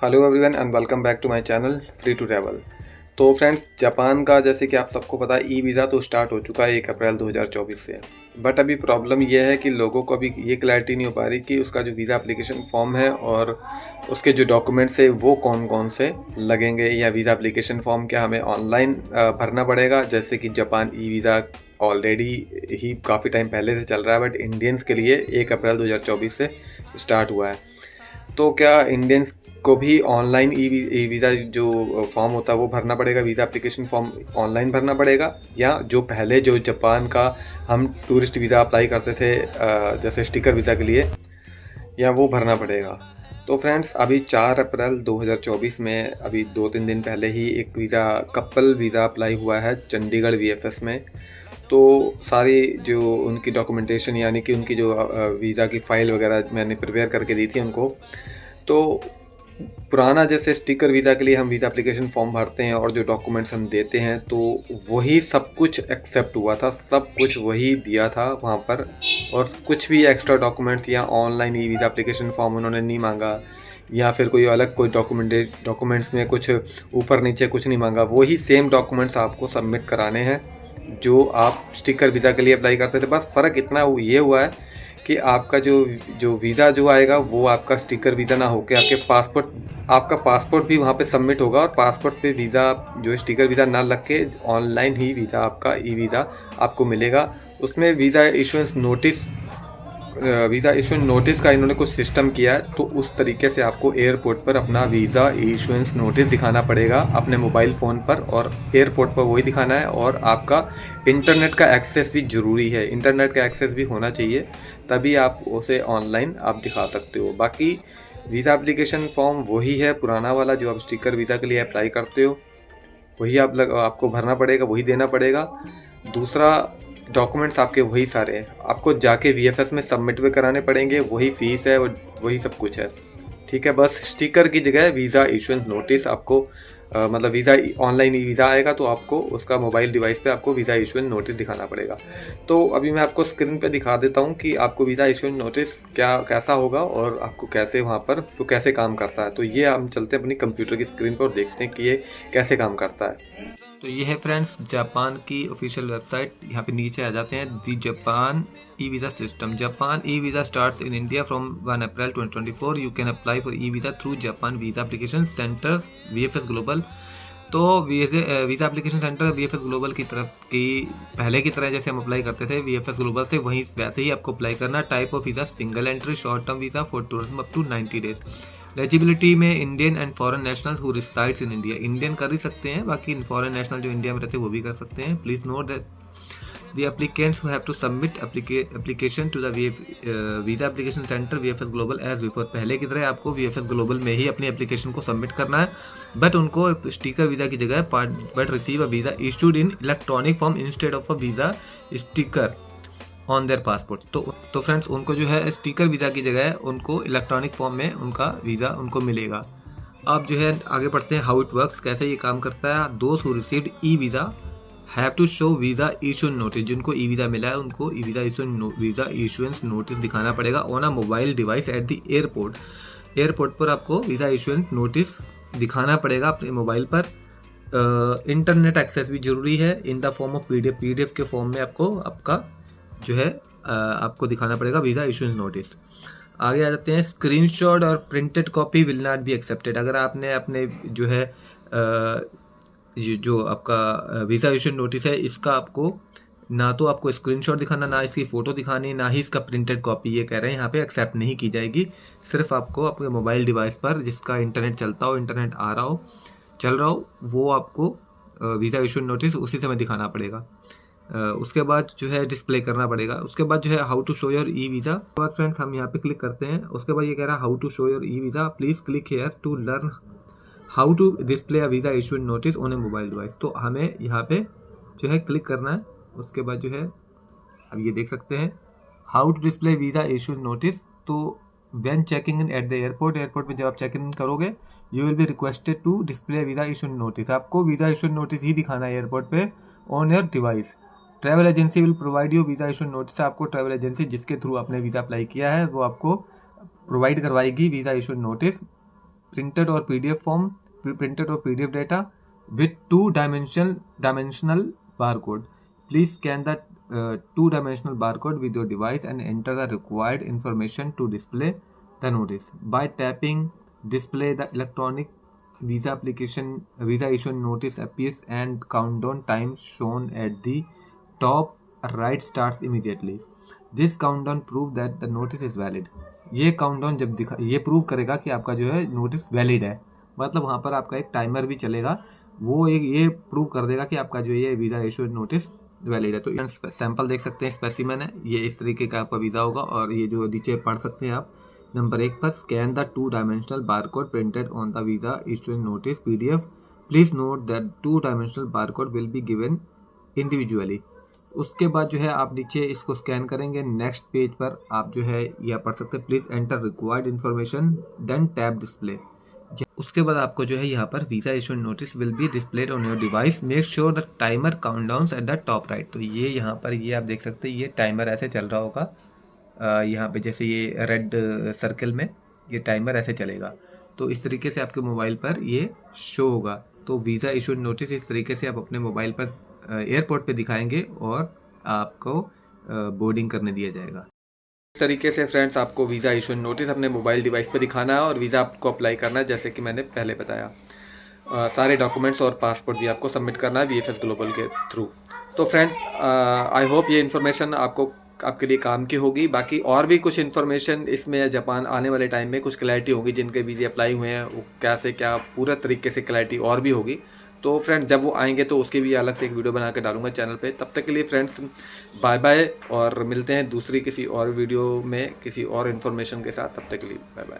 Hello everyone and welcome back to my channel free to travel. तो friends, Japan का जैसे कि आप सबको पता है, ई वीज़ा तो स्टार्ट हो चुका है 1 अप्रैल 2024 से। बट अभी प्रॉब्लम यह है कि लोगों को अभी ये क्लैरिटी नहीं हो पा रही कि उसका जो वीज़ा एप्लीकेशन फॉर्म है और उसके जो डॉक्यूमेंट्स है वो कौन कौन से लगेंगे, या वीज़ा एप्लीकेशन फॉर्म क्या हमें ऑनलाइन भरना पड़ेगा। जैसे कि जापान ई वीज़ा ऑलरेडी ही काफ़ी टाइम पहले से चल रहा है, बट इंडियंस के लिए 1 अप्रैल 2024 से स्टार्ट हुआ है। तो क्या इंडियंस को भी ऑनलाइन ई वीज़ा जो फॉर्म होता है वो भरना पड़ेगा, वीज़ा एप्लीकेशन फॉर्म ऑनलाइन भरना पड़ेगा, या जो पहले जो जापान का हम टूरिस्ट वीज़ा अप्लाई करते थे जैसे स्टिकर वीज़ा के लिए, या वो भरना पड़ेगा। तो फ्रेंड्स, अभी 4 अप्रैल 2024 में अभी 2-3 दिन पहले ही एक वीज़ा कपल वीज़ा अप्लाई हुआ है चंडीगढ़ वीएफएस में। तो सारी जो उनकी डॉक्यूमेंटेशन, यानी कि उनकी जो वीज़ा की फ़ाइल वगैरह मैंने प्रिपेयर करके दी थी उनको। तो पुराना जैसे स्टिकर वीज़ा के लिए हम वीज़ा एप्लीकेशन फॉर्म भरते हैं और जो डॉक्यूमेंट्स हम देते हैं, तो वही सब कुछ एक्सेप्ट हुआ था, सब कुछ वही दिया था वहाँ पर। और कुछ भी एक्स्ट्रा डॉक्यूमेंट्स या online e visa application form उन्होंने नहीं मांगा, या फिर कोई अलग कोई डॉक्यूमेंट्स में कुछ ऊपर नीचे कुछ नहीं मांगा। वही सेम डॉक्यूमेंट्स आपको सबमिट कराने हैं जो आप स्टिकर वीज़ा के लिए अप्लाई करते थे। बस फ़र्क इतना ये हुआ है कि आपका जो जो वीज़ा जो आएगा वो आपका स्टिकर वीज़ा ना होकर आपका पासपोर्ट भी वहाँ पे सबमिट होगा, और पासपोर्ट पे वीज़ा जो स्टिकर वीज़ा ना लग के ऑनलाइन ही वीज़ा आपका ई वीज़ा आपको मिलेगा। उसमें वीज़ा इशुएंस नोटिस का इन्होंने कुछ सिस्टम किया है। तो उस तरीके से आपको एयरपोर्ट पर अपना वीज़ा इशुएंस नोटिस दिखाना पड़ेगा अपने मोबाइल फ़ोन पर, और एयरपोर्ट पर वही दिखाना है। और आपका इंटरनेट का एक्सेस भी ज़रूरी है, इंटरनेट का एक्सेस भी होना चाहिए, तभी आप उसे ऑनलाइन आप दिखा सकते हो। बाकी वीज़ा एप्लीकेशन फॉर्म वही है पुराना वाला जो आप स्टिकर वीज़ा के लिए अप्लाई करते हो, वही आपको भरना पड़ेगा, वही देना पड़ेगा। दूसरा, डॉक्यूमेंट्स आपके वही सारे हैं, आपको जाके वीएफएस में सबमिट भी कराने पड़ेंगे, वही फ़ीस है, वही सब कुछ है। ठीक है, बस स्टिकर की जगह वीज़ा इशुएंस नोटिस आपको मतलब वीज़ा ऑनलाइन ही वीज़ा आएगा तो आपको उसका मोबाइल डिवाइस पे आपको वीज़ा इशुएंस नोटिस दिखाना पड़ेगा। तो अभी मैं आपको स्क्रीन पे दिखा देता हूँ कि आपको वीज़ा इशुएंस नोटिस कैसा होगा और आपको कैसे वहाँ पर तो कैसे काम करता है। तो ये हम चलते हैं अपनी कंप्यूटर की स्क्रीन पर और देखते हैं कि ये कैसे काम करता है। तो ये है फ्रेंड्स जापान की ऑफिशियल वेबसाइट। यहाँ पे नीचे आ जाते हैं, the Japan E visa system. Japan E visa starts in India from 1 April 2024। You can apply for E visa through Japan visa application centres VFS Global. तो visa application centre VFS Global की तरफ की पहले की तरह जैसे हम apply करते थे वीएफएस ग्लोबल से, वहीं वैसे ही आपको अप्लाई करना। Type of visa single entry short term visa for tourism up to 90 days. Eligibility में Indian and foreign national who resides in India. Indian कर ही सकते हैं, बाकी फॉरेन नेशनल जो इंडिया में रहते हैं वो भी कर सकते हैं। Please note that the applicants who have to submit application to the visa application center VFS Global as before। पहले की तरह आपको VFS Global में ही अपनी एप्लीकेशन को सबमिट करना है, बट उनको स्टिकर वीज़ा की जगह but receive a visa issued in electronic form instead of a visa sticker on their passport. तो फ्रेंड्स, उनको जो है स्टिकर वीज़ा की जगह उनको इलेक्ट्रॉनिक फॉर्म में उनका वीज़ा उनको मिलेगा। अब जो है आगे बढ़ते हैं, हाउ इट वर्क्स, कैसे ये काम करता है। दोस्त who received E visa have to show visa issuance notice. जिनको ई वीज़ा मिला है उनको ई वीज़ा इशुएंस नोटिस दिखाना पड़ेगा on a mobile device at the airport. Airport पर आपको वीज़ा इशुएंस नोटिस दिखाना पड़ेगा अपने मोबाइल पर। इंटरनेट एक्सेस भी जरूरी है in the form of PDF के फॉर्म में आपको आपका जो है आपको दिखाना पड़ेगा वीज़ा इशुएंस नोटिस। आगे आ जाते हैं, स्क्रीनशॉट और printed copy will not be accepted. अगर आपने अपने जो है जो आपका वीज़ा इशुएंस नोटिस है, इसका आपको ना तो आपको स्क्रीनशॉट दिखाना, ना इसकी फ़ोटो दिखानी, ना ही इसका प्रिंटेड कॉपी, ये कह रहे हैं यहाँ पे एक्सेप्ट नहीं की जाएगी। सिर्फ आपको अपने मोबाइल डिवाइस पर जिसका इंटरनेट चलता हो, इंटरनेट आ रहा हो, चल रहा हो, वो आपको वीज़ा इशुएंस नोटिस उसी समय दिखाना पड़ेगा। उसके बाद जो है डिस्प्ले करना पड़ेगा। उसके बाद जो है how to show your E visa. उसके बाद फ्रेंड्स हम यहाँ पे क्लिक करते हैं। उसके बाद ये कह रहा है how to show your E visa, please click here to learn how to display a visa issuance notice on a mobile device. तो हमें यहाँ पे जो है क्लिक करना है। उसके बाद जो है अब ये देख सकते हैं how to display visa issuance notice. तो when checking in at the airport में जब आप चेक इन करोगे, you will be requested to display visa issuance notice. आपको वीज़ा इशुएंस नोटिस ही दिखाना है एयरपोर्ट पे on your device. Travel agency will provide you visa issuance notice. आपको ट्रैवल एजेंसी जिसके थ्रू आपने वीज़ा अप्लाई किया है वो आपको प्रोवाइड करवाएगी visa issuance notice printed or PDF data with two-dimensional barcode. Please scan the two-dimensional barcode with your device and enter the required information to display the notice. By tapping display, the electronic visa issuance notice appears and countdown time shown at the top right starts immediately. This countdown prove that the notice is valid. ये countdown जब ये prove करेगा कि आपका जो है notice valid है, मतलब वहाँ पर आपका एक टाइमर भी चलेगा, वो एक ये प्रूव कर देगा कि आपका जो ये वीज़ा इशू नोटिस वैलिड है। तो सैंपल देख सकते हैं, स्पेसिमेन है, ये इस तरीके का आपका वीज़ा होगा। और ये जो नीचे पढ़ सकते हैं आप, नंबर 1 पर scan the to-dimensional barcode printed on the visa issuing notice PDF। Please note that to-dimensional barcode will be given individually. उसके बाद जो है आप नीचे इसको स्कैन करेंगे, नेक्स्ट पेज पर आप जो है यह पढ़ सकते हैं, please enter required information then tap display. उसके बाद आपको जो है यहाँ पर visa issue notice will be displayed on your device, make sure the timer countdowns at the top right. तो ये यहाँ पर ये आप देख सकते हैं, ये टाइमर ऐसे चल रहा होगा, यहाँ पे जैसे ये रेड सर्कल में ये टाइमर ऐसे चलेगा, तो इस तरीके से आपके मोबाइल पर ये शो होगा। तो वीज़ा इशू नोटिस इस तरीके से आप अपने मोबाइल पर एयरपोर्ट पे दिखाएंगे और आपको बोर्डिंग करने दिया जाएगा। इस तरीके से फ्रेंड्स आपको वीज़ा इशू नोटिस अपने मोबाइल डिवाइस पे दिखाना है और वीज़ा आपको अप्लाई करना है, जैसे कि मैंने पहले बताया। सारे डॉक्यूमेंट्स और पासपोर्ट भी आपको सबमिट करना है VFS ग्लोबल के थ्रू। तो फ्रेंड्स आई होप ये इन्फॉर्मेशन आपके लिए काम की होगी। बाकी और भी कुछ इन्फॉर्मेशन इसमें जापान आने वाले टाइम में कुछ क्लैरिटी होगी, जिनके वीज़े अप्लाई हुए हैं वो कैसे क्या पूरा तरीके से क्लैरिटी और भी होगी। तो फ्रेंड्स जब वो आएंगे तो उसकी भी अलग से एक वीडियो बना के डालूंगा चैनल पे। तब तक के लिए फ्रेंड्स बाय बाय, और मिलते हैं दूसरी किसी और वीडियो में किसी और इन्फॉर्मेशन के साथ। तब तक के लिए बाय बाय।